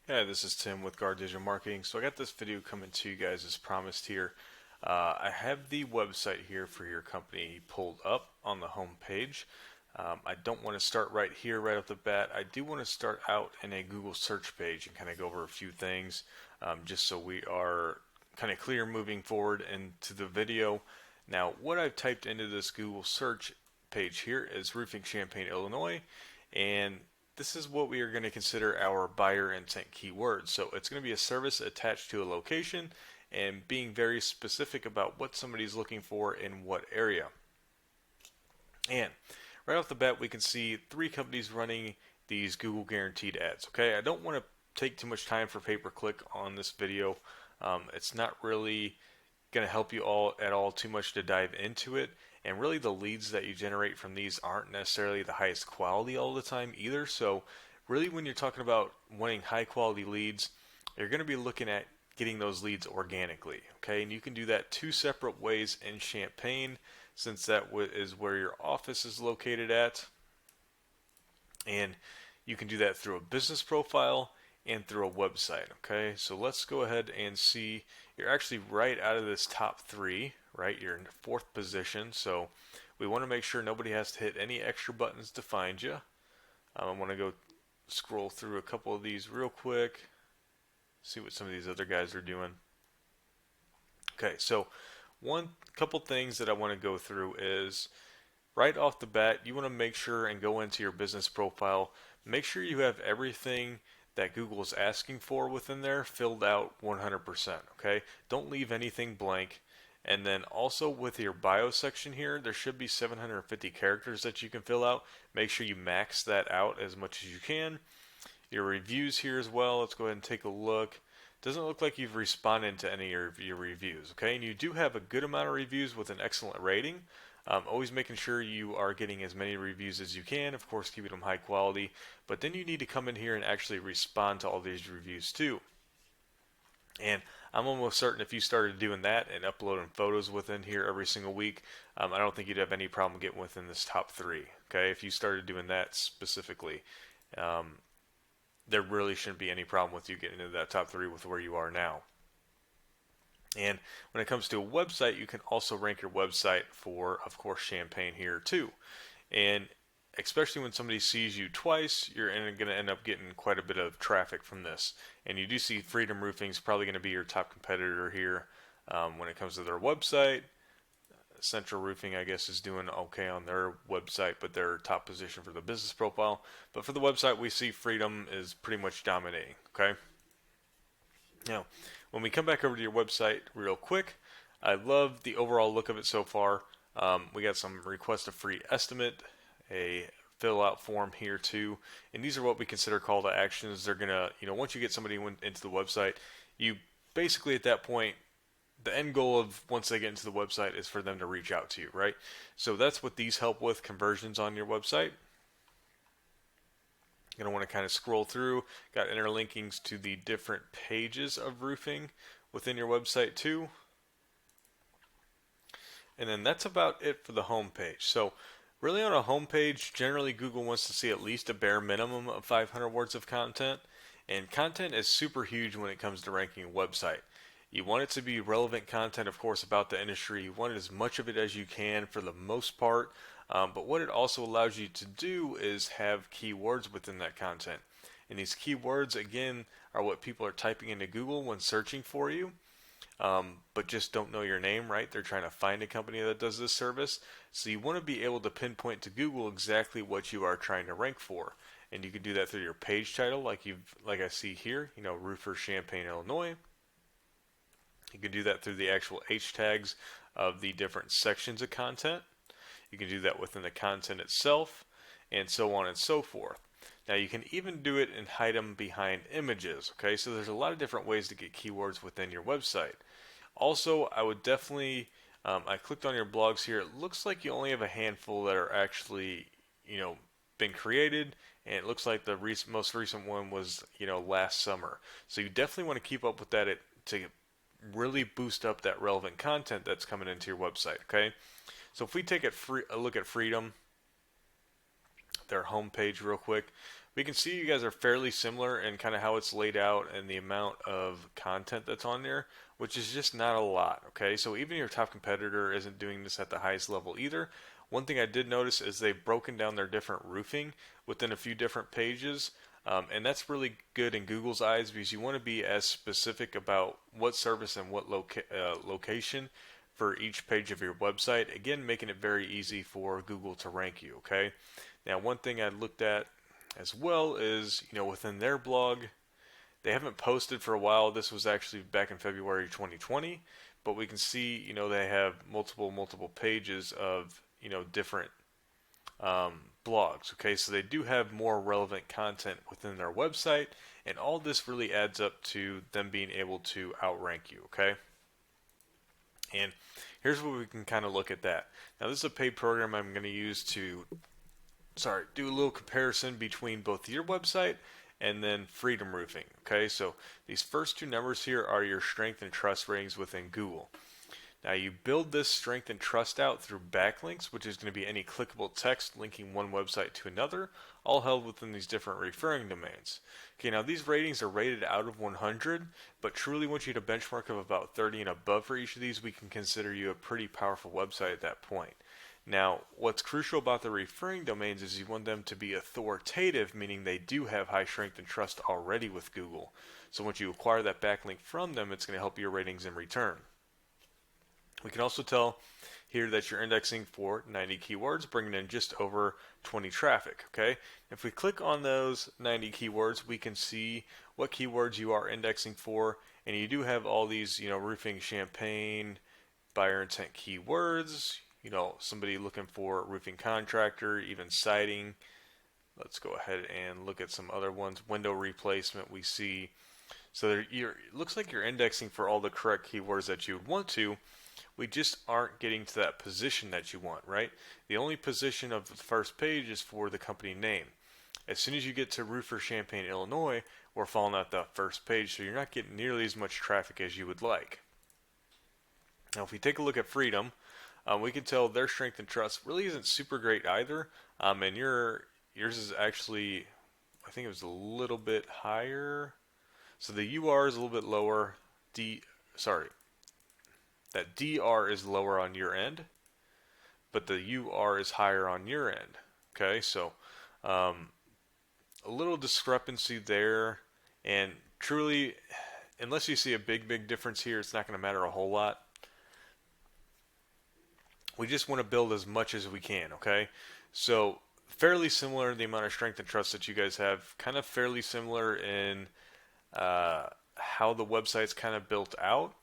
Yeah, this is Tim with Guard Digital Marketing. So I got this video coming to you guys as promised here. I have the website here for your company pulled up on the home page. I don't want to start right here, right off the bat. I do want to start out in a Google search page and kind of go over a few things just so we are kind of clear moving forward into the video. Now, what I've typed into this Google search page here is roofing Champaign, Illinois, and this is what we are going to consider our buyer intent keywords. So it's going to be a service attached to a location and being very specific about what somebody's looking for in what area. And right off the bat, we can see three companies running these Google guaranteed ads. Okay, I don't want to take too much time for pay-per-click on this video. It's not really going to help you all at all too much to dive into it. And really, the leads that you generate from these aren't necessarily the highest quality all the time either. So, really, when you're talking about wanting high quality leads, you're going to be looking at getting those leads organically. Okay, and you can do that two separate ways in Champaign, since that is where your office is located at. And you can do that through a business profile and through a website. Okay, so let's go ahead and see. You're actually right out of this top three, right? You're in fourth position, so we want to make sure nobody has to hit any extra buttons to find you. I want to go scroll through a couple of these real quick, see what some of these other guys are doing. Okay, so one couple things that I want to go through is right off the bat, you want to make sure and go into your business profile. Make sure you have everything that Google is asking for within there filled out 100%. Okay, don't leave anything blank. And then also with your bio section here, there should be 750 characters that you can fill out. Make sure you max that out as much as you can. Your reviews here as well. Let's go ahead and take a look. Doesn't look like you've responded to any of your reviews. Okay, and you do have a good amount of reviews with an excellent rating. Always making sure you are getting as many reviews as you can, of course keeping them high quality, but then you need to come in here and actually respond to all these reviews too. And I'm almost certain if you started doing that and uploading photos within here every single week, I don't think you'd have any problem getting within this top three. Okay, if you started doing that specifically, um, there really shouldn't be any problem with you getting into that top three with where you are now. And when it comes to a website, you can also rank your website for, of course, Champaign here too. And especially when somebody sees you twice, you're going to end up getting quite a bit of traffic from this. And you do see Freedom Roofing is probably going to be your top competitor here when it comes to their website. Central Roofing, I guess, is doing okay on their website, but they're top position for the business profile. But for the website, we see Freedom is pretty much dominating. Okay. Now, when we come back over to your website real quick, I love the overall look of it so far. We got some request a free estimate, a fill out form here too, and these are what we consider call to actions. They're gonna, once you get somebody into the website, you basically at that point, the end goal of once they get into the website is for them to reach out to you, right? So that's what these help with conversions on your website. You're going to want to kind of scroll through. Got interlinkings to the different pages of roofing within your website too. And then that's about it for the home page. So really on a home page, generally Google wants to see at least a bare minimum of 500 words of content. And content is super huge when it comes to ranking a website. You want it to be relevant content, of course, about the industry. You want as much of it as you can for the most part. But what it also allows you to do is have keywords within that content. And these keywords, again, are what people are typing into Google when searching for you, but just don't know your name, right? They're trying to find a company that does this service. So you want to be able to pinpoint to Google exactly what you are trying to rank for. And you can do that through your page title, like I see here, Roofer Champaign, Illinois. You can do that through the actual H tags of the different sections of content. You can do that within the content itself, and so on and so forth. Now you can even do it and hide them behind images. Okay, so there's a lot of different ways to get keywords within your website. Also, I would definitely, I clicked on your blogs here. It looks like you only have a handful that are actually, been created, and it looks like the most recent one was, last summer. So you definitely want to keep up with that to really boost up that relevant content that's coming into your website. Okay. So if we take a look at Freedom, their homepage real quick, we can see you guys are fairly similar in kind of how it's laid out and the amount of content that's on there, which is just not a lot. Okay, so even your top competitor isn't doing this at the highest level either. One thing I did notice is they've broken down their different roofing within a few different pages. And that's really good in Google's eyes because you want to be as specific about what service and what location for each page of your website. Again, making it very easy for Google to rank you. Okay. Now, one thing I looked at as well is, within their blog, they haven't posted for a while. This was actually back in February 2020, but we can see, they have multiple pages of, different blogs. Okay, so they do have more relevant content within their website, and all this really adds up to them being able to outrank you. Okay, and here's where we can kind of look at that. Now, this is a paid program I'm going to use to, do a little comparison between both your website and then Freedom Roofing. Okay, so these first two numbers here are your strength and trust ratings within Google. Now you build this strength and trust out through backlinks, which is going to be any clickable text linking one website to another, all held within these different referring domains. Okay, now these ratings are rated out of 100, but truly once you hit a benchmark of about 30 and above for each of these, we can consider you a pretty powerful website at that point. Now, what's crucial about the referring domains is you want them to be authoritative, meaning they do have high strength and trust already with Google. So once you acquire that backlink from them, it's going to help your ratings in return. We can also tell here that you're indexing for 90 keywords, bringing in just over 20 traffic. Okay, if we click on those 90 keywords, we can see what keywords you are indexing for, and you do have all these, roofing, Champaign, buyer intent keywords. Somebody looking for roofing contractor, even siding. Let's go ahead and look at some other ones. Window replacement, we see. So it looks like you're indexing for all the correct keywords that you would want to. We just aren't getting to that position that you want, right? The only position of the first page is for the company name. As soon as you get to Roofer Champaign, Illinois, we're falling out that first page, so you're not getting nearly as much traffic as you would like. Now, if we take a look at Freedom, we can tell their strength and trust really isn't super great either. And yours is actually, I think it was a little bit higher. So the UR is a little bit lower. That DR is lower on your end, but the UR is higher on your end. Okay, so a little discrepancy there, and truly, unless you see a big difference here, it's not going to matter a whole lot. We just want to build as much as we can. Okay, so fairly similar in the amount of strength and trust that you guys have, kind of fairly similar in how the website's kind of built out.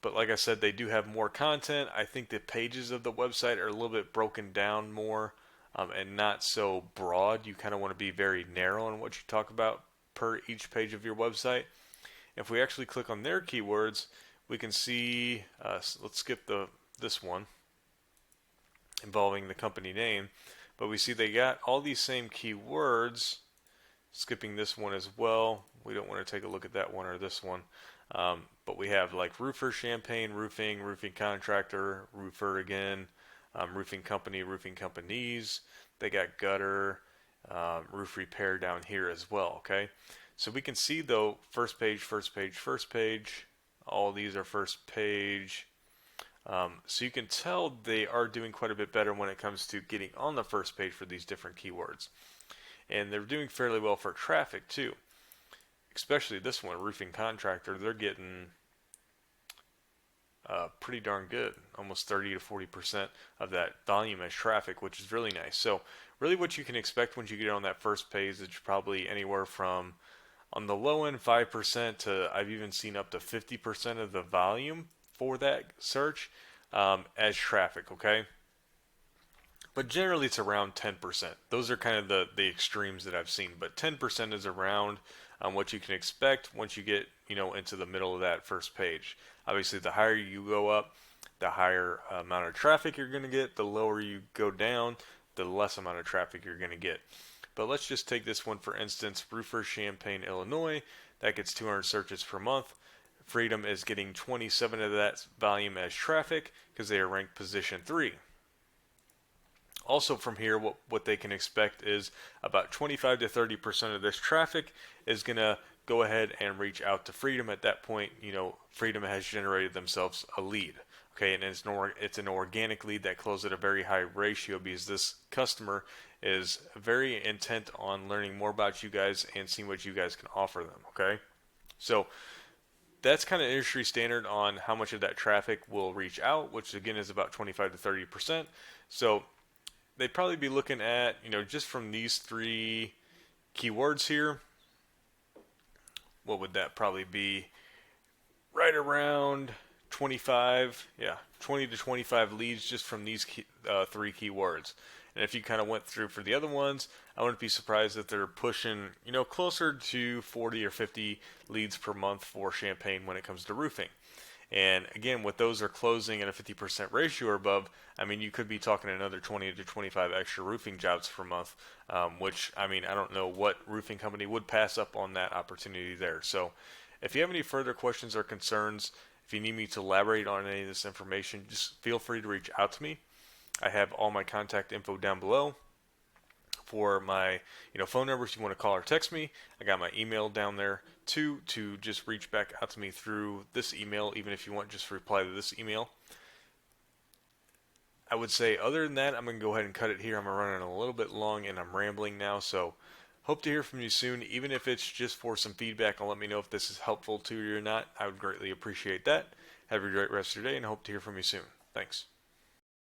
But like I said, they do have more content. I think the pages of the website are a little bit broken down more and not so broad. You kind of want to be very narrow in what you talk about per each page of your website. If we actually click on their keywords, we can see, let's skip this one involving the company name, but we see they got all these same keywords. Skipping this one as well. We don't want to take a look at that one or this one. But we have like roofer, Champaign, roofing, roofing contractor, roofer again, roofing company, roofing companies. They got gutter, roof repair down here as well. Okay, so we can see though first page, first page, first page. All these are first page. So you can tell they are doing quite a bit better when it comes to getting on the first page for these different keywords. And they're doing fairly well for traffic too. Especially this one, roofing contractor, they're getting pretty darn good. Almost 30 to 40% of that volume as traffic, which is really nice. So really what you can expect once you get on that first page is probably anywhere from, on the low end, 5% to I've even seen up to 50% of the volume for that search as traffic, okay? But generally it's around 10%. Those are kind of the extremes that I've seen. But 10% is around what you can expect once you get into the middle of that first page. Obviously, the higher you go up, the higher amount of traffic you're going to get. The lower you go down, the less amount of traffic you're going to get. But let's just take this one for instance, Roofer Champaign, Illinois. That gets 200 searches per month. Freedom is getting 27 of that volume as traffic because they are ranked position 3. Also from here, what they can expect is about 25 to 30% of this traffic is going to go ahead and reach out to Freedom. At that point, Freedom has generated themselves a lead. Okay, and it's an organic lead that closed at a very high ratio because this customer is very intent on learning more about you guys and seeing what you guys can offer them. Okay, so that's kind of industry standard on how much of that traffic will reach out, which again is about 25 to 30%. So they'd probably be looking at, just from these three keywords here, what would that probably be? Right around 25, yeah, 20 to 25 leads just from these three keywords. And if you kind of went through for the other ones, I wouldn't be surprised if they're pushing, closer to 40 or 50 leads per month for Champaign when it comes to roofing. And again, with those are closing at a 50% ratio or above, I mean, you could be talking another 20 to 25 extra roofing jobs per month, which, I mean, I don't know what roofing company would pass up on that opportunity there. So if you have any further questions or concerns, if you need me to elaborate on any of this information, just feel free to reach out to me. I have all my contact info down below. For my phone number if you want to call or text me. I got my email down there too, to just reach back out to me through this email, even if you want just to reply to this email. I would say other than that, I'm going to go ahead and cut it here. I'm running a little bit long and I'm rambling now, so hope to hear from you soon. Even if it's just for some feedback and let me know if this is helpful to you or not, I would greatly appreciate that. Have a great rest of your day and hope to hear from you soon. Thanks.